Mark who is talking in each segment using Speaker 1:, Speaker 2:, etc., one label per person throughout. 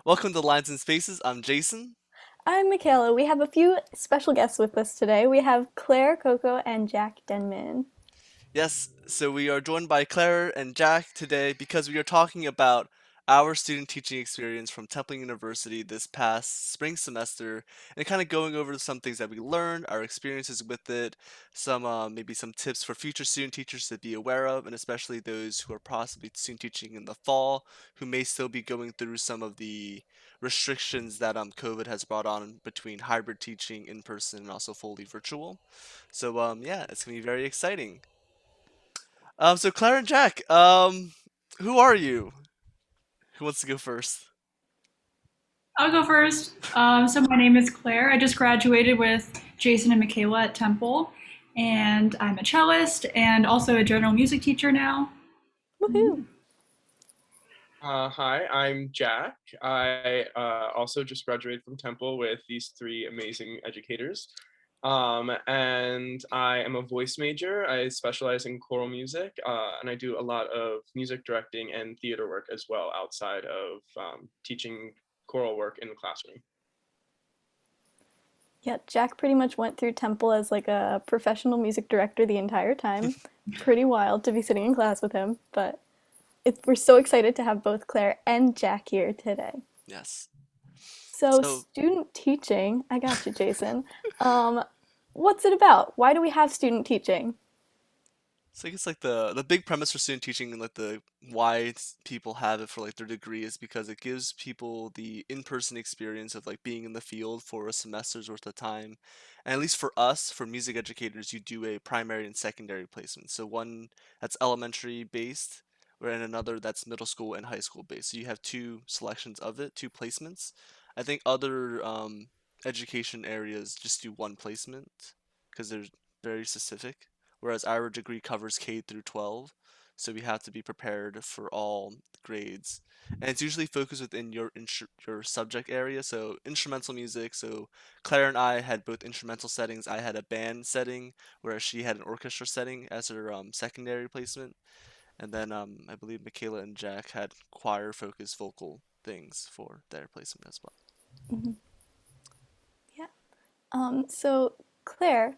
Speaker 1: Welcome to Lines and Spaces. I'm Jason.
Speaker 2: I'm Michaela. We have a few special guests with us today. We have Claire, Coco, and Jack Denman.
Speaker 1: Yes, so we are joined by Claire and Jack today because we are talking about our student teaching experience from Temple University this past spring semester and kind of going over some things that we learned, our experiences with it, some maybe some tips for future student teachers to be aware of, and especially those who are possibly student teaching in the fall who may still be going through some of the restrictions that COVID has brought on between hybrid teaching in person and also fully virtual. So yeah, it's gonna be very exciting. So Claire and Jack, who are you? Who wants to go first?
Speaker 3: I'll go first. So my name is Claire. I just graduated with Jason and Michaela at Temple, and I'm a cellist and also a general music teacher now.
Speaker 2: Woohoo!
Speaker 4: Hi, I'm Jack. I also just graduated from Temple with these three amazing educators. And I am a voice major. I specialize in choral music, and I do a lot of music directing and theater work as well outside of teaching choral work in the classroom.
Speaker 2: Yeah, Jack pretty much went through Temple as like a professional music director the entire time. Pretty wild to be sitting in class with him, but we're so excited to have both Claire and Jack here today.
Speaker 1: Yes.
Speaker 2: So,
Speaker 1: So
Speaker 2: student teaching, I got you, Jason. Um, what's it about? Why do we have student teaching?
Speaker 1: So I guess like the big premise for student teaching and like the why people have it for like their degree is because it gives people the in-person experience of like being in the field for a semester's worth of time. And at least for us, for music educators, you do a primary and secondary placement. So one that's elementary based, and another that's middle school and high school based. So you have two selections of it, two placements. I think other education areas just do one placement because they're very specific, whereas our degree covers K through 12, so we have to be prepared for all grades. And it's usually focused within your subject area, so instrumental music. So Claire and I had both instrumental settings. I had a band setting, whereas she had an orchestra setting as her secondary placement. And then I believe Michaela and Jack had choir-focused vocal things for their placement as well.
Speaker 2: Mhm. Yeah. So Claire,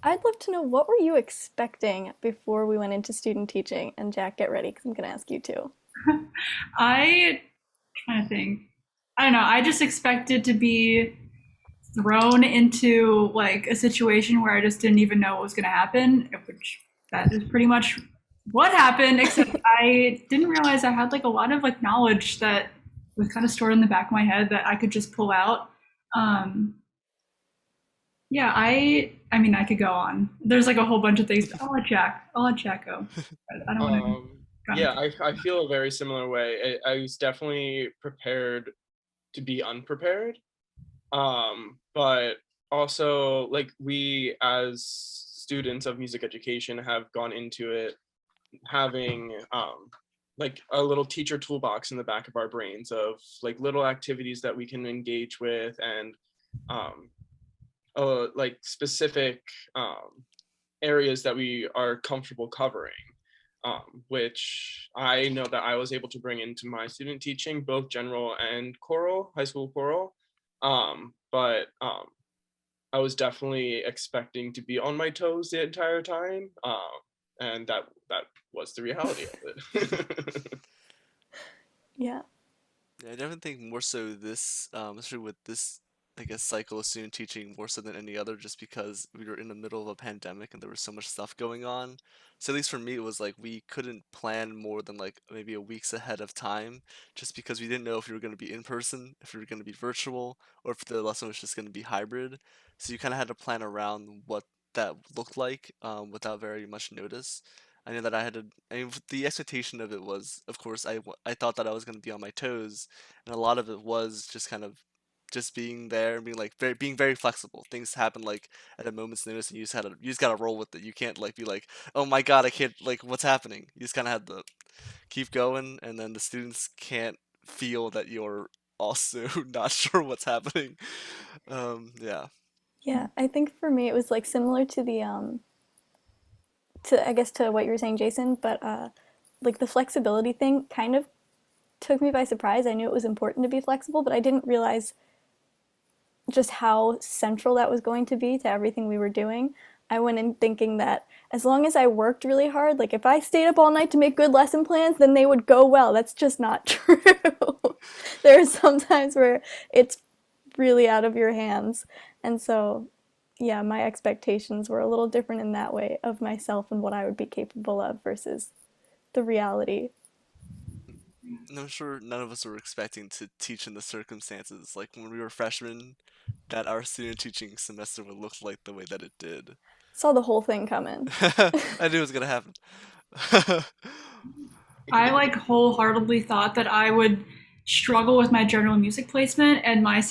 Speaker 2: I'd love to know what were you expecting before we went into student teaching? And Jack, get ready because I'm going to ask you too.
Speaker 3: I trying to think. I don't know. I just expected to be thrown into like a situation where I just didn't even know what was going to happen, which that is pretty much what happened. Except I didn't realize I had like a lot of like knowledge that was kind of stored in the back of my head that I could just pull out. Um, yeah, I mean I could go on. There's like a whole bunch of things. I'll let Jack go. I don't want to go
Speaker 4: Yeah,
Speaker 3: into.
Speaker 4: I feel a very similar way. I was definitely prepared to be unprepared. But also like we as students of music education have gone into it having like a little teacher toolbox in the back of our brains of like little activities that we can engage with and um, like specific areas that we are comfortable covering, which I know that I was able to bring into my student teaching, both general and choral, high school choral. But I was definitely expecting to be on my toes the entire time, and that was the reality of it.
Speaker 2: Yeah.
Speaker 1: Yeah, I definitely think more so this, especially with this, I guess, cycle of student teaching more so than any other, just because we were in the middle of a pandemic and there was so much stuff going on. So at least for me, it was like we couldn't plan more than like maybe a weeks ahead of time, just because we didn't know if we were going to be in person, if we were going to be virtual, or if the lesson was just going to be hybrid. So you kind of had to plan around what that looked like, without very much notice. I knew that I had to. I mean, the expectation of it was, of course, I thought that I was going to be on my toes, and a lot of it was just kind of just being there and being like being very flexible. Things happen like at a moment's notice, and you just gotta roll with it. You can't like be like, oh my god, I can't like what's happening. You just kind of had to keep going, and then the students can't feel that you're also not sure what's happening. Yeah.
Speaker 2: Yeah, I think for me it was like similar to the to I guess to what you were saying, Jason, but like the flexibility thing kind of took me by surprise. I knew it was important to be flexible, but I didn't realize just how central that was going to be to everything we were doing. I went in thinking that as long as I worked really hard, like if I stayed up all night to make good lesson plans, then they would go well. That's just not true. There are some times where it's really out of your hands. And so, yeah, my expectations were a little different in that way of myself and what I would be capable of versus the reality.
Speaker 1: And I'm sure none of us were expecting to teach in the circumstances, like when we were freshmen, that our student teaching semester would look like the way that it did.
Speaker 2: Saw the whole thing coming.
Speaker 1: I knew it was gonna happen.
Speaker 3: I like wholeheartedly thought that I would struggle with my general music placement and my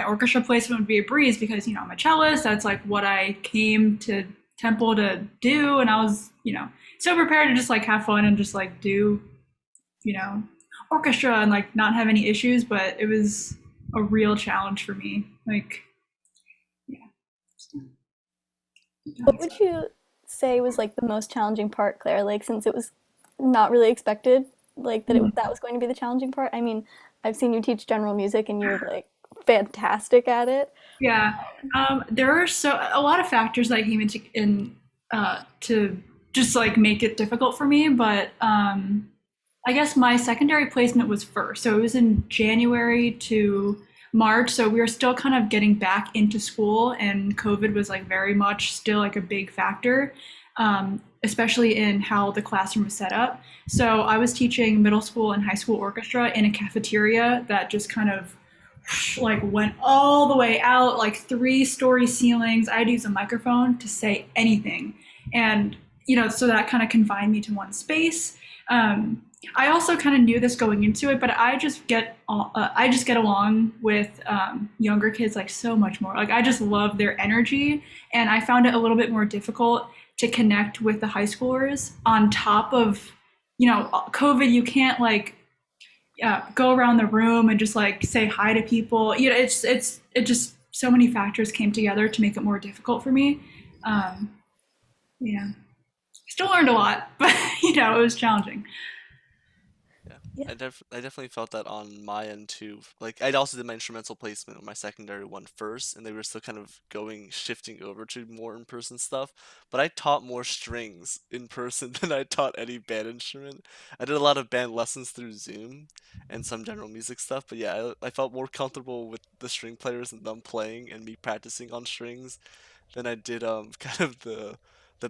Speaker 3: orchestra placement would be a breeze because, I'm a cellist. That's like what I came to Temple to do. And I was, so prepared to just like have fun and just like do, you know, orchestra and like not have any issues. But it was a real challenge for me. Like, yeah.
Speaker 2: What would you say was like the most challenging part, Claire? Like since it was not really expected, like that was going to be the challenging part. I mean, I've seen you teach general music and you're like fantastic at it.
Speaker 3: Yeah, there are a lot of factors that came in to just like make it difficult for me. But I guess my secondary placement was first, so it was in January to March. So we were still kind of getting back into school, and COVID was like very much still like a big factor, especially in how the classroom was set up. So I was teaching middle school and high school orchestra in a cafeteria that just kind of like went all the way out, like 3-story ceilings. I had to use a microphone to say anything, and so that kind of confined me to one space. I also kind of knew this going into it, but I just get along with younger kids like so much more. Like I just love their energy, and I found it a little bit more difficult to connect with the high schoolers. On top of COVID, you can't like go around the room and just like say hi to people. It just so many factors came together to make it more difficult for me. Um, yeah, still learned a lot, but it was challenging.
Speaker 1: Yeah,
Speaker 2: Yeah.
Speaker 1: I definitely felt that on my end too. Like I also did my instrumental placement on my secondary one first, and they were still kind of shifting over to more in-person stuff. But I taught more strings in person than I taught any band instrument. I did a lot of band lessons through Zoom and some general music stuff. But yeah, I felt more comfortable with the string players and them playing and me practicing on strings than I did kind of the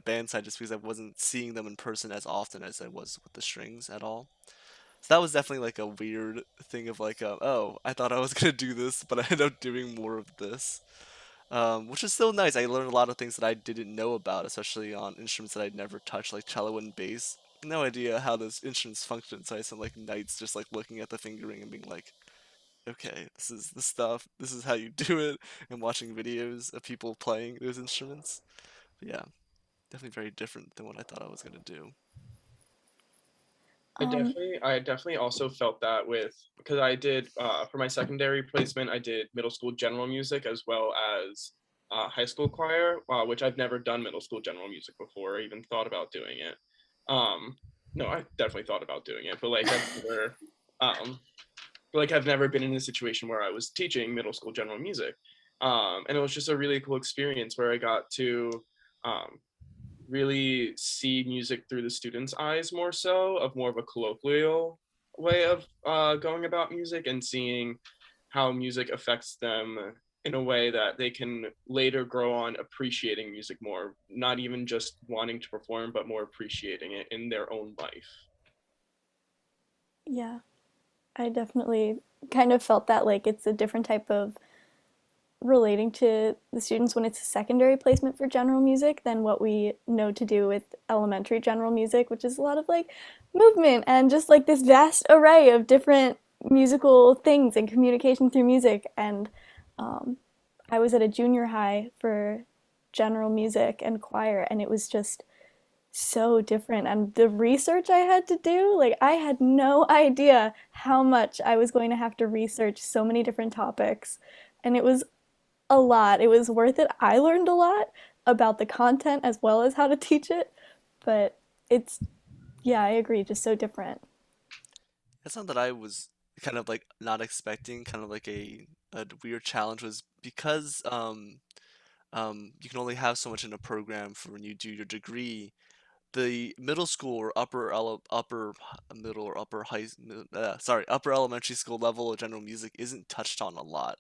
Speaker 1: band side, just because I wasn't seeing them in person as often as I was with the strings at all. So that was definitely like a weird thing of like, oh, I thought I was gonna do this, but I ended up doing more of this, which is still nice. I learned a lot of things that I didn't know about, especially on instruments that I'd never touched, like cello and bass. No idea how those instruments function, so I spent like nights just like looking at the fingering and being like, okay, this is the stuff, this is how you do it, and watching videos of people playing those instruments. But yeah, definitely very different than what I thought I was gonna do.
Speaker 2: Um,
Speaker 4: I definitely also felt that with because I did for my secondary placement, I did middle school general music as well as high school choir, which I've never done middle school general music before, or even thought about doing it. Um, no, I definitely thought about doing it, but um, I've never been in a situation where I was teaching middle school general music, and it was just a really cool experience where I got to um, really see music through the students' eyes more so, of more of a colloquial way of going about music and seeing how music affects them in a way that they can later grow on appreciating music more, not even just wanting to perform, but more appreciating it in their own life.
Speaker 2: yeah, I definitely kind of felt that like it's a different type of relating to the students when it's a secondary placement for general music than what we know to do with elementary general music, which is a lot of like movement and just like this vast array of different musical things and communication through music. And um, I was at a junior high for general music and choir, and it was just so different. And the research I had to do, like, I had no idea how much I was going to have to research so many different topics. And it was a lot. It was worth it. I learned a lot about the content as well as how to teach it, but it's, yeah, I agree, just so different.
Speaker 1: That's something that I was kind of like not expecting, kind of like a weird challenge was because you can only have so much in a program for when you do your degree. The middle school or middle or upper elementary school level of general music isn't touched on a lot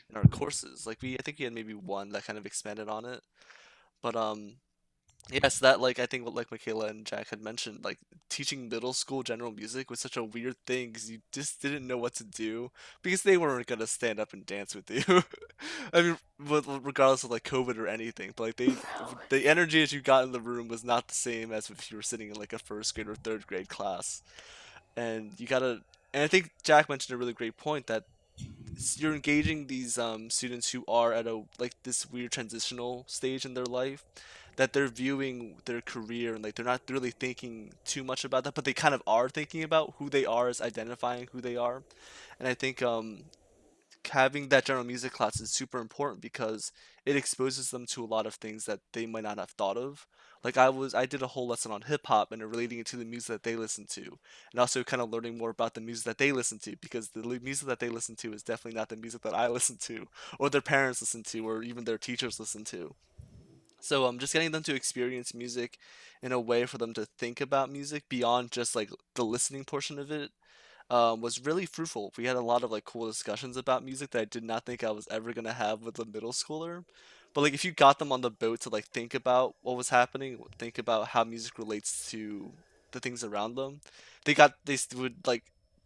Speaker 1: in our courses. Like I think we had maybe one that kind of expanded on it, but yes, that like I think what like Michaela and Jack had mentioned, like teaching middle school general music was such a weird thing because you just didn't know what to do because they weren't gonna stand up and dance with you. I mean, regardless of like COVID or anything, but like the energy that you got in the room was not the same as if you were sitting in like a first grade or third grade class. And you gotta, and I think Jack mentioned a really great point that you're engaging these students who are at a like this weird transitional stage in their life that they're viewing their career and like they're not really thinking too much about that, but they kind of are thinking about who they are as identifying who they are. And I think having that general music class is super important because it exposes them to a lot of things that they might not have thought of. Like I did a whole lesson on hip hop and relating it to the music that they listen to, and also kind of learning more about the music that they listen to because the music that they listen to is definitely not the music that I listen to, or their parents listen to, or even their teachers listen to. So just getting them to experience music in a way for them to think about music beyond just like the listening portion of it was really fruitful. We had a lot of like cool discussions about music that I did not think I was ever gonna have with a middle schooler. But like if you got them on the boat to like think about what was happening, think about how music relates to the things around them, would like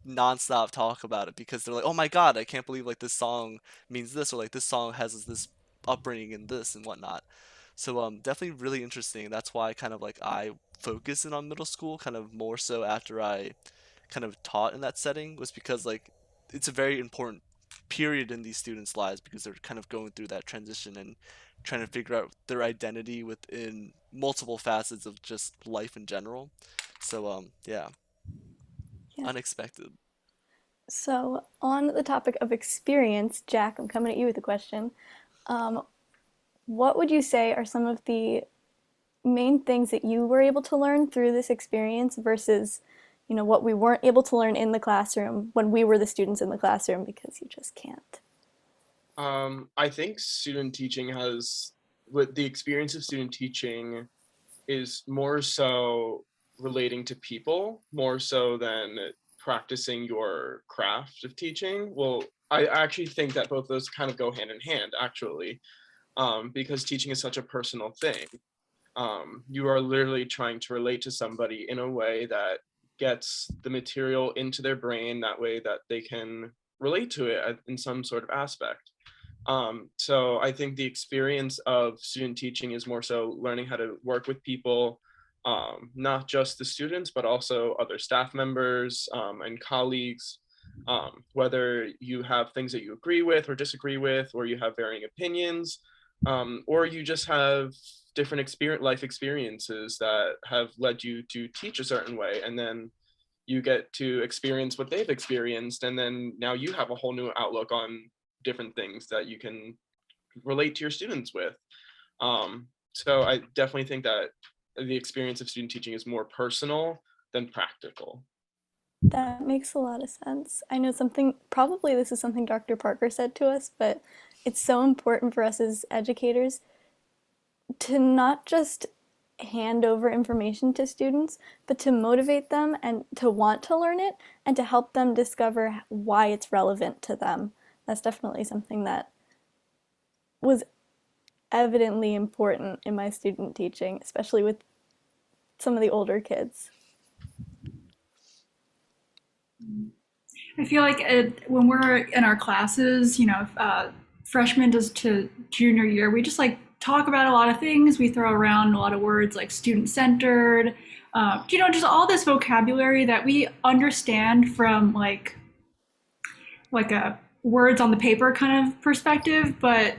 Speaker 1: nonstop talk about it because they're like, oh my god, I can't believe like this song means this or like this song has this upbringing in this and whatnot. So definitely really interesting. That's why kind of like I focus in on middle school kind of more so after I kind of taught in that setting was because like it's a very important period in these students' lives because they're kind of going through that transition and trying to figure out their identity within multiple facets of just life in general. So yeah,
Speaker 2: Yeah.
Speaker 1: unexpected.
Speaker 2: So, on the topic of experience, Jack, I'm coming at you with a question. Um, what would you say are some of the main things that you were able to learn through this experience versus, what we weren't able to learn in the classroom when we were the students in the classroom because you just can't?
Speaker 4: I think student teaching has, with the experience of student teaching, is more so relating to people more so than practicing your craft of teaching. Well, I actually think that both those kind of go hand in hand, actually, because teaching is such a personal thing. You are literally trying to relate to somebody in a way that gets the material into their brain that way that they can relate to it in some sort of aspect. So I think the experience of student teaching is more so learning how to work with people, not just the students, but also other staff members and colleagues, whether you have things that you agree with or disagree with, or you have varying opinions, or you just have different life experiences that have led you to teach a certain way. And then you get to experience what they've experienced. And then now you have a whole new outlook on different things that you can relate to your students with. So I definitely think that the experience of student teaching is more personal than practical.
Speaker 2: That makes a lot of sense. I know something, probably this is something Dr. Parker said to us, but it's so important for us as educators to not just hand over information to students, but to motivate them and to want to learn it and to help them discover why it's relevant to them. That's definitely something that was evidently important in my student teaching, especially with some of the older kids.
Speaker 3: I feel like when we're in our classes, freshman to junior year, we just like talk about a lot of things. We throw around a lot of words like student centered, just all this vocabulary that we understand from like a words on the paper kind of perspective, but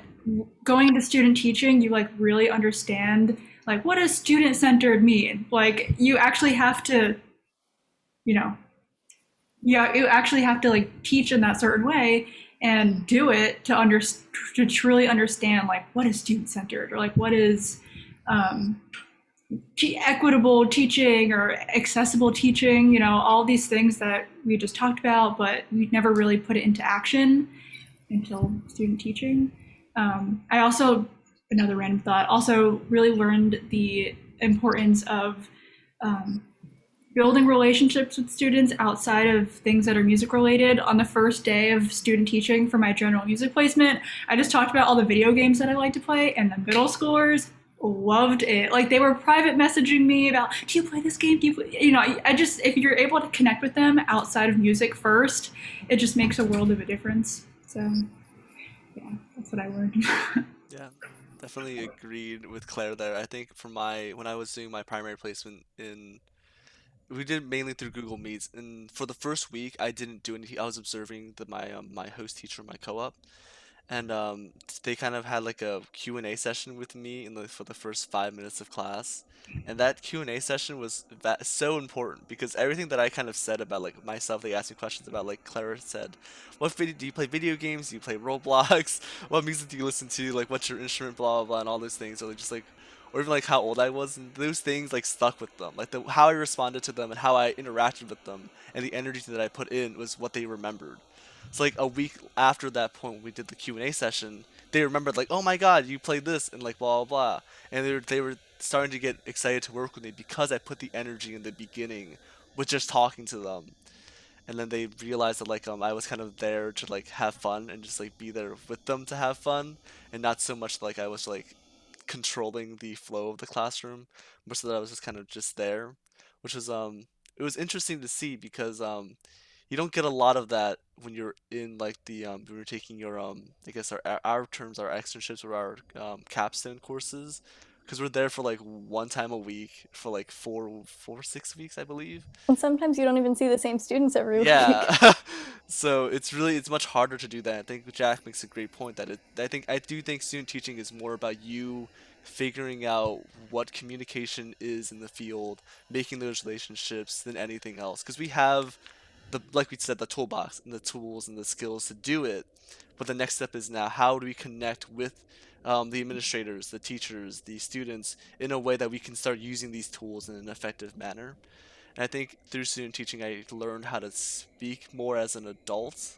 Speaker 3: going into student teaching, you like really understand like what does student centered mean? Like you actually have to, you know, yeah, you actually have to like teach in that certain way and do it to truly understand like what is student centered or like what is equitable teaching or accessible teaching, you know, all these things that we just talked about, but we never really put it into action until student teaching. I also, another random thought, also really learned the importance of um, building relationships with students outside of things that are music related. On the first day of student teaching for my general music placement, I just talked about all the video games that I like to play, and the middle schoolers loved it. Like they were private messaging me about, do you play this game? Do you play? You know, I just, if you're able to connect with them outside of music first, it just makes a world of a difference. So yeah, that's what I learned.
Speaker 1: Yeah, definitely agreed with Claire there. I think for my when I was doing my primary placement in we did mainly through Google Meets, and for the first week I didn't do anything. I was observing my host teacher, my co-op, and they kind of had like a Q&A session with me for the first 5 minutes of class. And that Q&A session was so important because everything that I kind of said about like myself, they asked me questions about, like Clara said, what video do you play video games? Do you play Roblox? What music do you listen to? Like what's your instrument, blah blah blah, and all those things. Or just like, or even like how old I was, and those things like stuck with them. Like how I responded to them and how I interacted with them and the energy that I put in was what they remembered. So like a week after that point when we did the Q&A session, they remembered like, "Oh my God, you played this," and like blah blah blah. And they were starting to get excited to work with me because I put the energy in the beginning with just talking to them. And then they realized that like I was kind of there to like have fun and just like be there with them to have fun, and not so much like I was like controlling the flow of the classroom, but so that I was just kind of just there, which was it was interesting to see because you don't get a lot of that when you're in like the when you're taking your I guess our terms, our externships or our capstone courses, because we're there for like one time a week for like 6 weeks I believe.
Speaker 2: And sometimes you don't even see the same students every week.
Speaker 1: Yeah. So it's much harder to do that. I think Jack makes a great point that I do think student teaching is more about you figuring out what communication is in the field, making those relationships than anything else. Because we have the like we said, the toolbox and the tools and the skills to do it. But the next step is now how do we connect with the administrators, the teachers, the students in a way that we can start using these tools in an effective manner. And I think through student teaching, I learned how to speak more as an adult,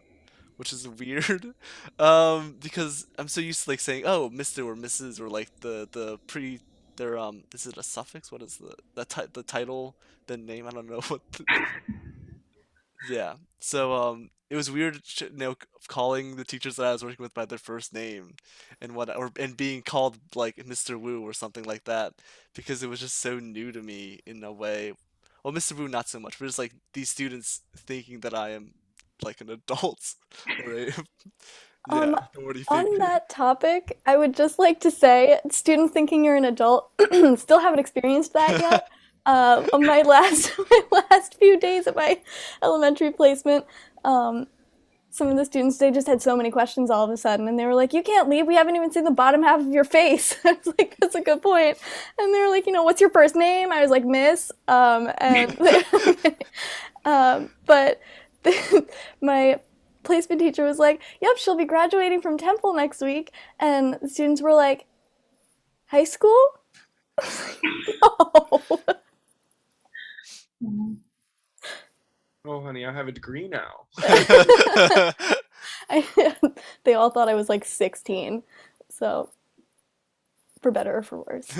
Speaker 1: which is weird, because I'm so used to like saying, "Oh, Mister" or Mrs. or like the pre their is it a suffix? What is the title, the name? I don't know what. Yeah. So it was weird, calling the teachers that I was working with by their first name, and being called like Mr. Wu or something like that, because it was just so new to me in a way. Well, Mr. Wu not so much, but it's like these students thinking that I am like an adult, right? Yeah.
Speaker 2: Um,
Speaker 1: What do you think?
Speaker 2: on that topic, I would just like to say, students thinking you're an adult still haven't experienced that yet. On my last my last few days at my elementary placement, um, some of the students they just had so many questions all of a sudden, and they were like, "You can't leave. We haven't even seen the bottom half of your face." I was like, "That's a good point." And they were like, "What's your first name?" I was like, "Miss." And but my placement teacher was like, "Yep, she'll be graduating from Temple next week," and the students were like, "High school?" No.
Speaker 4: Oh, honey, I have a degree now.
Speaker 2: I, they all thought I was like 16, so for better or for worse.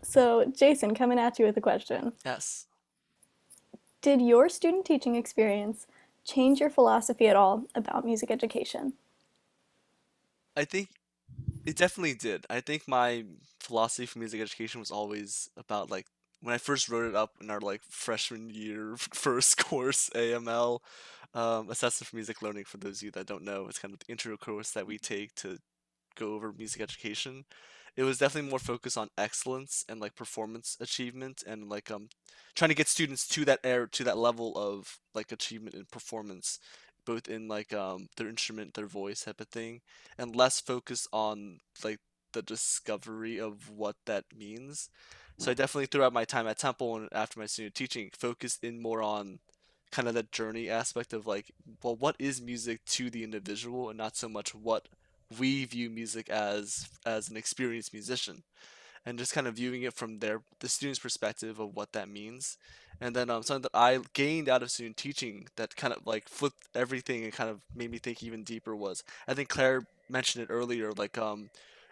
Speaker 2: So Jason, coming at you with a question.
Speaker 1: Yes.
Speaker 2: Did your student teaching experience change your philosophy at all about music education?
Speaker 1: I think it definitely did. I think my philosophy for music education was always about like when I first wrote it up in our like freshman year first course AML, assessment for music learning. For those of you that don't know, it's kind of the intro course that we take to go over music education. It was definitely more focused on excellence and like performance achievement and like trying to get students to that level of like achievement and performance, both in like their instrument, their voice type of thing, and less focus on like the discovery of what that means. So I definitely throughout my time at Temple and after my student teaching focused in more on kind of that journey aspect of like, well, what is music to the individual and not so much we view music as an experienced musician, and just kind of viewing it from the student's perspective of what that means. And then something that I gained out of student teaching that kind of like flipped everything and kind of made me think even deeper was, I think Claire mentioned it earlier, like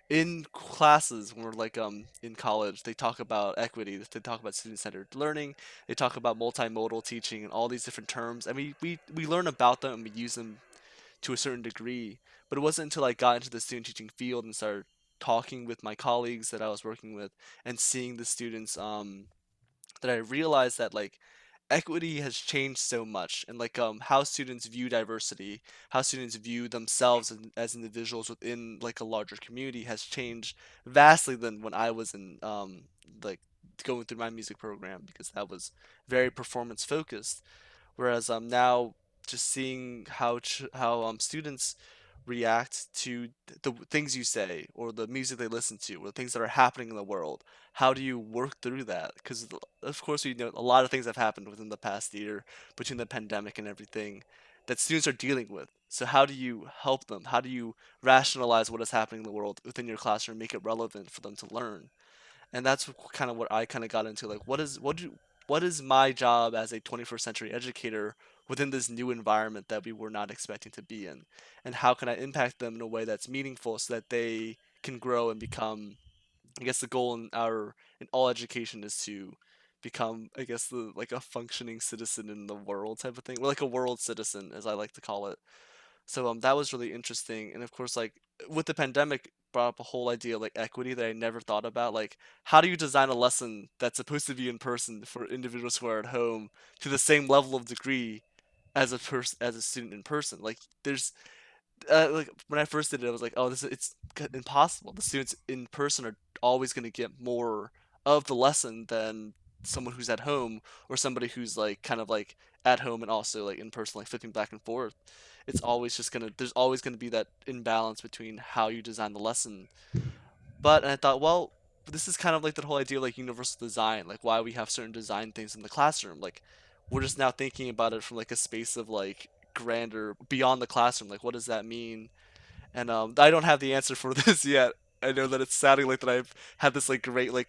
Speaker 1: in classes when we're like in college, they talk about equity, they talk about student-centered learning, they talk about multimodal teaching and all these different terms. I mean, we learn about them and we use them to a certain degree. But it wasn't until I got into the student teaching field and started talking with my colleagues that I was working with and seeing the students that I realized that like equity has changed so much, and like how students view diversity, how students view themselves as individuals within like a larger community has changed vastly than when I was in like going through my music program, because that was very performance focused. Whereas now just seeing how students react to the things you say or the music they listen to or the things that are happening in the world, how do you work through that? Because of course we know a lot of things have happened within the past year between the pandemic and everything that students are dealing with. So how do you help them? How do you rationalize what is happening in the world within your classroom, make it relevant for them to learn? And that's kind of what I kind of got into. Like, what is my job as a 21st century educator within this new environment that we were not expecting to be in, and how can I impact them in a way that's meaningful so that they can grow and become. I guess the goal in all education is to become, I guess, the like a functioning citizen in the world type of thing, or like a world citizen, as I like to call it. So that was really interesting. And of course, like with the pandemic brought up a whole idea of like equity that I never thought about. Like, how do you design a lesson that's supposed to be in person for individuals who are at home to the same level of degree as as a student in person? Like there's like when I first did it, I was like, oh, impossible. The students in person are always going to get more of the lesson than someone who's at home, or somebody who's like kind of like at home and also like in person, like flipping back and forth. It's always just gonna There's always gonna be that imbalance between how you design the lesson. But and I thought, well, this is kind of like the whole idea of like universal design, like why we have certain design things in the classroom. Like we're just now thinking about it from like a space of like grander beyond the classroom. Like what does that mean? And I don't have the answer for this yet. I know that it's sounding like that I've had this like great like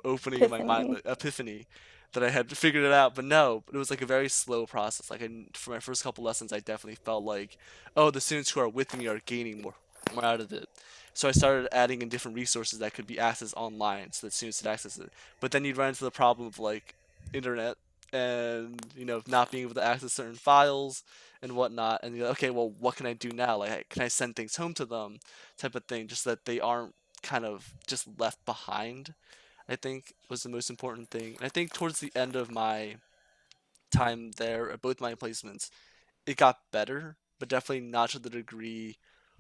Speaker 1: opening in my mind,
Speaker 2: Epiphany.
Speaker 1: like, epiphany, that I had figured it out. But no, it was like a very slow process. Like for my first couple lessons, I definitely felt like, oh, the students who are with me are gaining more out of it. So I started adding in different resources that could be accessed online so that students could access it. But then you'd run into the problem of like internet and not being able to access certain files and whatnot. And you're like, okay, well, what can I do now? Like, can I send things home to them, type of thing, just that they aren't kind of just left behind. I think was the most important thing. And I think towards the end of my time there at both my placements, it got better, but definitely not to the degree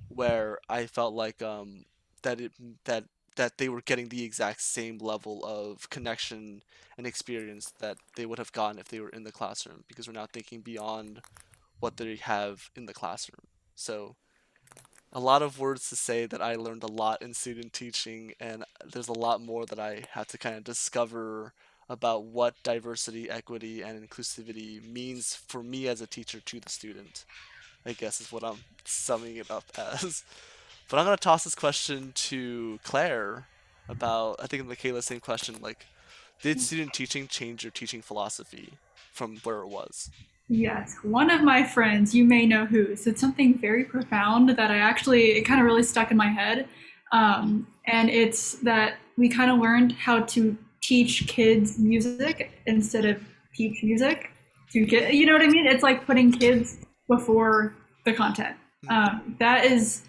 Speaker 1: where I felt like that it that that they were getting the exact same level of connection and experience that they would have gotten if they were in the classroom, because we're now thinking beyond what they have in the classroom. So a lot of words to say that I learned a lot in student teaching, and there's a lot more that I had to kind of discover about what diversity, equity, and inclusivity means for me as a teacher to the student, I guess is what I'm summing it up as. But I'm going to toss this question to Claire about, I think Michaela's same question, like, did student teaching change your teaching philosophy from where it was?
Speaker 3: Yes, one of my friends, you may know who, said something very profound that it kind of really stuck in my head. And it's that we kind of learned how to teach kids music instead of teach music to kids. You know what I mean? It's like putting kids before the content.
Speaker 1: Mm,
Speaker 3: That is,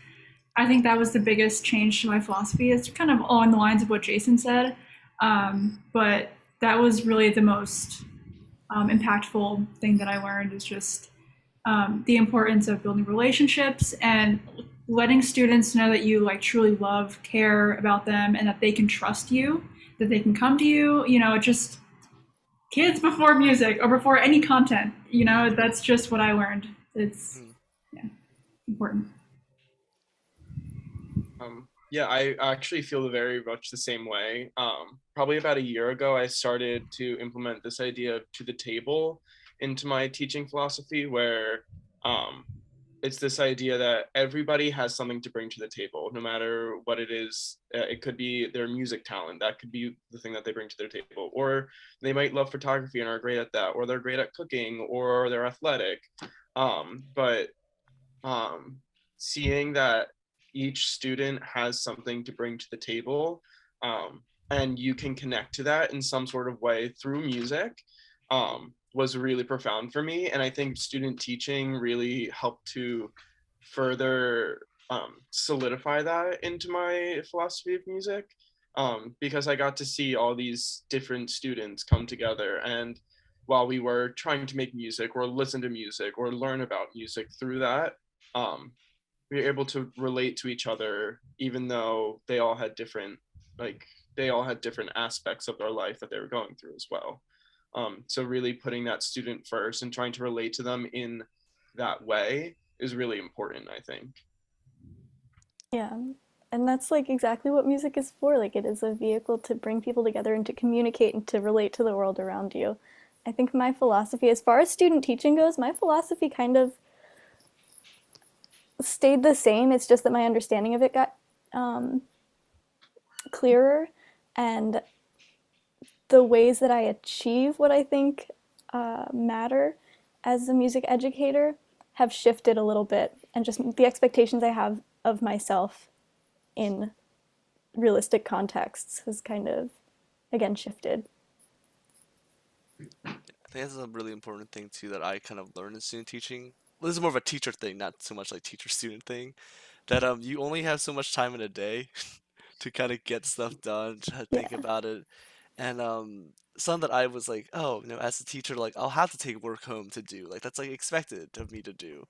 Speaker 3: I think that was the biggest change to my philosophy. It's kind of along the lines of what Jason said. But that was really the most impactful thing that I learned is just the importance of building relationships and letting students know that you like truly love, care about them, and that they can trust you, that they can come to you. You know, just kids before music or before any content. You know, that's just what I learned. It's
Speaker 1: mm,
Speaker 3: yeah, important.
Speaker 4: Yeah, I actually feel very much the same way. Probably about a year ago, I started to implement this idea of to the table into my teaching philosophy, where um, it's this idea that everybody has something to bring to the table, no matter what it is. It could be their music talent, that could be the thing that they bring to their table, or they might love photography and are great at that, or they're great at cooking, or they're athletic. But um, seeing that each student has something to bring to the table, and you can connect to that in some sort of way through music, was really profound for me. And I think student teaching really helped to further solidify that into my philosophy of music, because I got to see all these different students come together, and while we were trying to make music or listen to music or learn about music through that, um, we were able to relate to each other, even though like they all had different aspects of their life that they were going through as well. So really putting that student first and trying to relate to them in that way is really important, I think.
Speaker 2: Yeah. And that's like exactly what music is for. Like it is a vehicle to bring people together and to communicate and to relate to the world around you. I think my philosophy, as far as student teaching goes, my philosophy kind of stayed the same. It's just that my understanding of it got um, clearer, and the ways that I achieve what I think matter as a music educator have shifted a little bit, and just the expectations I have of myself in realistic contexts has kind of again shifted.
Speaker 1: I think that's a really important thing too that I kind of learned in student teaching. Well, this is more of a teacher thing, not so much like teacher student thing. That you only have so much time in a day to kind of get stuff done, to think
Speaker 2: Yeah,
Speaker 1: about it. And some that I was like, oh, as a teacher, like I'll have to take work home to do. Like that's like expected of me to do.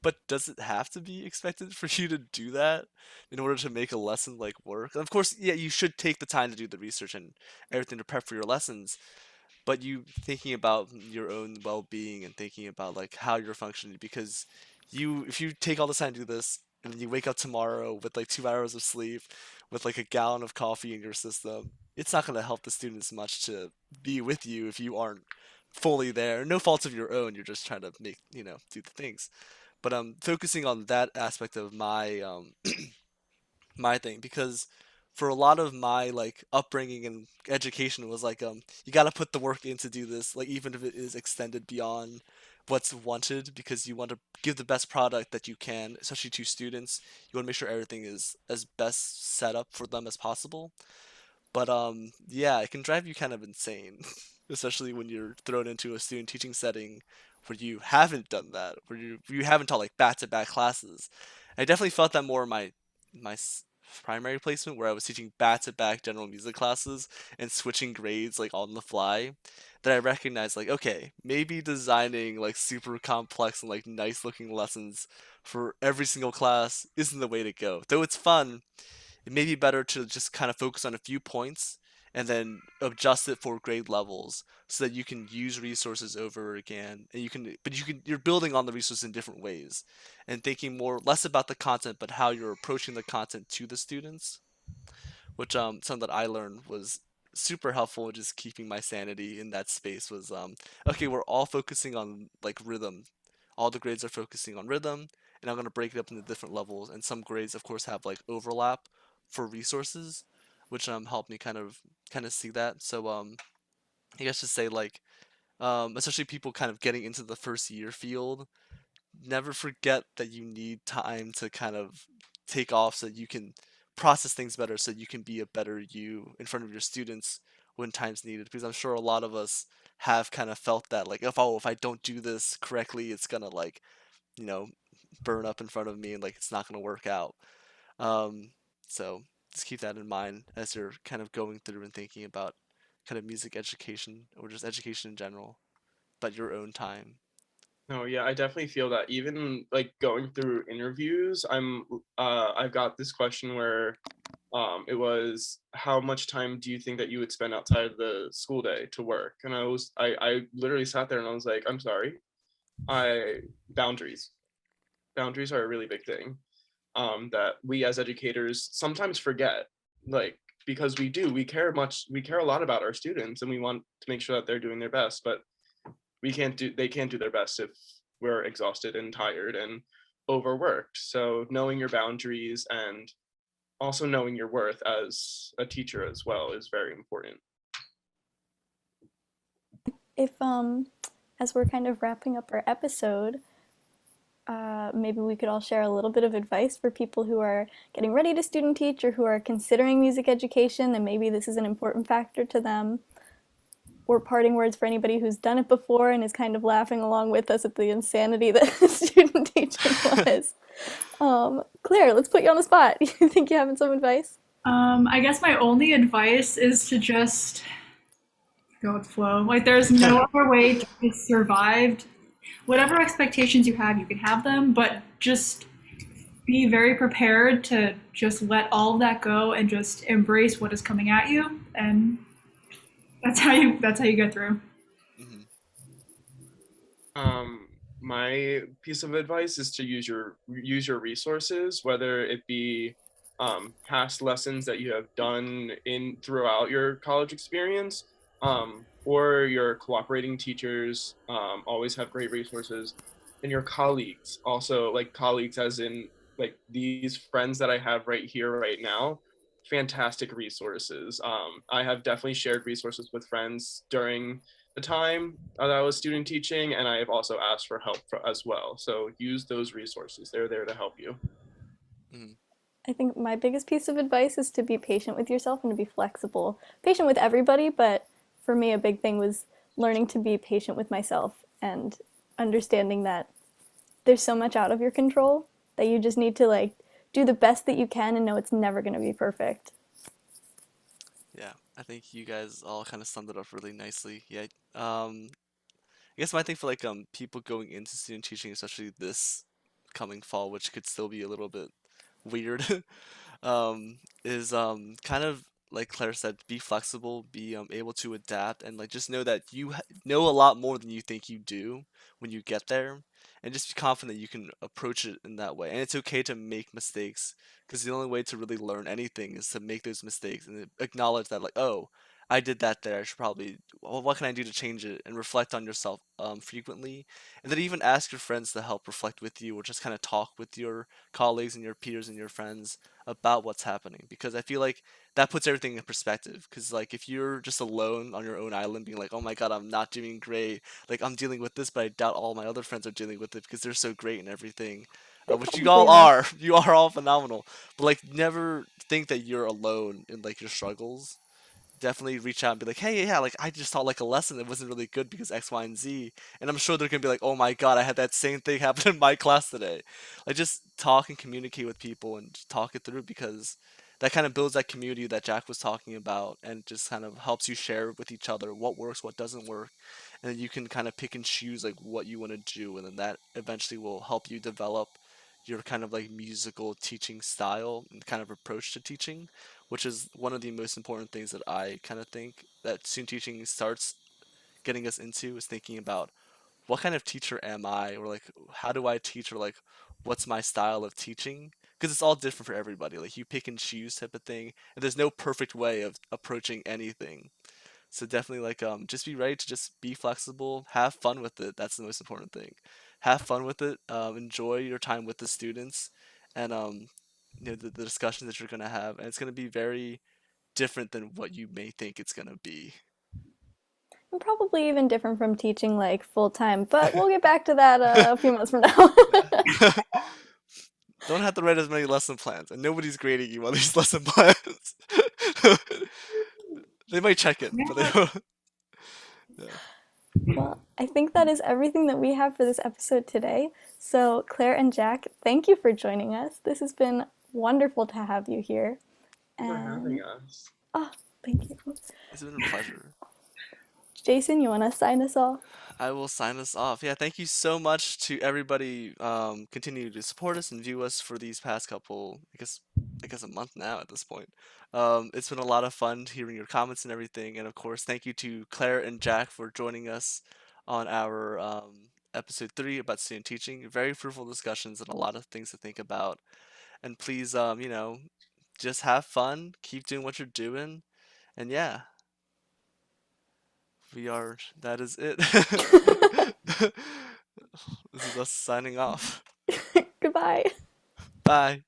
Speaker 1: But does it have to be expected for you to do that in order to make a lesson like work? And of course, yeah, you should take the time to do the research and everything to prep for your lessons, but you thinking about your own well-being and thinking about like how you're functioning, because if you take all the time to do this and then you wake up tomorrow with like 2 hours of sleep with like a gallon of coffee in your system, it's not going to help the students much to be with you if you aren't fully there. No fault of your own, you're just trying to make do the things. But focusing on that aspect of my thing, because for a lot of my like upbringing and education was like you got to put the work in to do this, like even if it is extended beyond what's wanted, because you want to give the best product that you can, especially to students. You want to make sure everything is as best set up for them as possible. But yeah, it can drive you kind of insane, especially when you're thrown into a student teaching setting where you haven't done that, where you haven't taught like back-to-back classes. I definitely felt that more in my primary placement, where I was teaching back-to-back general music classes and switching grades like on the fly. That I recognized like, okay, maybe designing like super complex and like nice looking lessons for every single class isn't the way to go. Though it's fun, it may be better to just kind of focus on a few points and then adjust it for grade levels so that you can use resources over again, and you're building on the resources in different ways and thinking more less about the content but how you're approaching the content to the students, which something that I learned was super helpful in just keeping my sanity in that space. Was okay, we're all focusing on like rhythm. All the grades are focusing on rhythm, and I'm going to break it up into different levels, and some grades of course have like overlap for resources, which helped me kind of see that. So I guess to say like especially people kind of getting into the first year field, never forget that you need time to kind of take off so you can process things better, so you can be a better you in front of your students when time's needed, because I'm sure a lot of us have kind of felt that like, if I don't do this correctly, it's gonna like you know burn up in front of me and like it's not gonna work out. um so just keep that in mind as you're kind of going through and thinking about kind of music education or just education in general, but your own time.
Speaker 4: No, yeah, I definitely feel that. Even like going through interviews, I've got this question where it was, how much time do you think that you would spend outside of the school day to work? And I literally sat there and I was like, I'm sorry. I Boundaries. Boundaries are a really big thing, that we as educators sometimes forget, like, because we care a lot about our students and we want to make sure that they're doing their best, but they can't do their best if we're exhausted and tired. And overworked. So knowing your boundaries and also knowing your worth as a teacher as well is very important.
Speaker 2: If as we're kind of wrapping up our episode, maybe we could all share a little bit of advice for people who are getting ready to student teach or who are considering music education, and maybe this is an important factor to them. Or parting words for anybody who's done it before and is kind of laughing along with us at the insanity that student teaching was. Claire, let's put you on the spot. You think you have some advice?
Speaker 3: I guess my only advice is to just go with the flow. Like, there's no other way to survive. Whatever expectations you have, you can have them, but just be very prepared to just let all of that go and just embrace what is coming at you, and that's how you get through.
Speaker 1: Mhm.
Speaker 4: My piece of advice is to use your resources, whether it be past lessons that you have done in throughout your college experience, or your cooperating teachers always have great resources, and your colleagues also, like colleagues as in like these friends that I have right here right now, fantastic resources. I have definitely shared resources with friends during the time that I was student teaching, and I have also asked for help as well. So use those resources; they're there to help you.
Speaker 1: Mhm.
Speaker 2: I think my biggest piece of advice is to be patient with yourself and to be flexible. Patient with everybody, but for me, a big thing was learning to be patient with myself and understanding that there's so much out of your control that you just need to like do the best that you can and know it's never going to be perfect.
Speaker 1: Yeah, I think you guys all kind of summed it up really nicely. Yeah. I guess my thing for like people going into student teaching, especially this coming fall, which could still be a little bit weird, is kind of like Claire said, be flexible, be able to adapt, and like just know that know a lot more than you think you do when you get there, and just be confident that you can approach it in that way. And it's okay to make mistakes, because the only way to really learn anything is to make those mistakes and acknowledge that, like, oh, I did that there. I should probably, well, what can I do to change it? And reflect on yourself frequently, and then even ask your friends to help reflect with you, or just kind of talk with your colleagues and your peers and your friends about what's happening, because I feel like that puts everything in perspective. Because like if you're just alone on your own island being like, oh my god, I'm not doing great, like I'm dealing with this, but I doubt all my other friends are dealing with it because they're so great and everything,
Speaker 2: They
Speaker 1: which you
Speaker 2: probably
Speaker 1: all
Speaker 2: are.
Speaker 1: are. You are all phenomenal, but like never think that you're alone in like your struggles. Definitely reach out and be like, hey, yeah, like I just taught like a lesson that wasn't really good because X, Y, and Z. And I'm sure they're gonna be like, oh my god, I had that same thing happen in my class today. Like just talk and communicate with people and just talk it through, because that kind of builds that community that Jack was talking about, and just kind of helps you share with each other what works, what doesn't work. And then you can kind of pick and choose like what you want to do, and then that eventually will help you develop your kind of like musical teaching style and kind of approach to teaching, which is one of the most important things that I kind of think that student teaching starts getting us into, is thinking about what kind of teacher am I, or like how do I teach, or like what's my style of teaching, because it's all different for everybody. Like you pick and choose type of thing, and there's no perfect way of approaching anything. So definitely like just be ready to just be flexible, have fun with it. That's the most important thing. Have fun with it. Enjoy your time with the students, and the discussions that you're gonna have, and it's gonna be very different than what you may think it's gonna be.
Speaker 2: And probably even different from teaching like full time, but we'll get back to that a few months from now.
Speaker 1: Yeah. Don't have to write as many lesson plans, and nobody's grading you on these lesson plans. They might check in, but they
Speaker 3: Yeah.
Speaker 1: don't. Yeah.
Speaker 2: Well, I think that is everything that we have for this episode today. So, Claire and Jack, thank you for joining us. This has been wonderful to have you here.
Speaker 4: Thank you for having
Speaker 2: And,
Speaker 4: us.
Speaker 2: oh, thank you.
Speaker 1: It's been a pleasure.
Speaker 2: Jason, you want to sign us off?
Speaker 1: I will sign us off. Yeah, thank you so much to everybody. Continue to support us and view us for these past couple, I guess a month now at this point. It's been a lot of fun hearing your comments and everything, and of course, thank you to Claire and Jack for joining us on our episode 3 about student teaching. Very fruitful discussions and a lot of things to think about. And please, just have fun, keep doing what you're doing, and yeah, that is it. This is us signing off.
Speaker 2: Goodbye.
Speaker 1: Bye.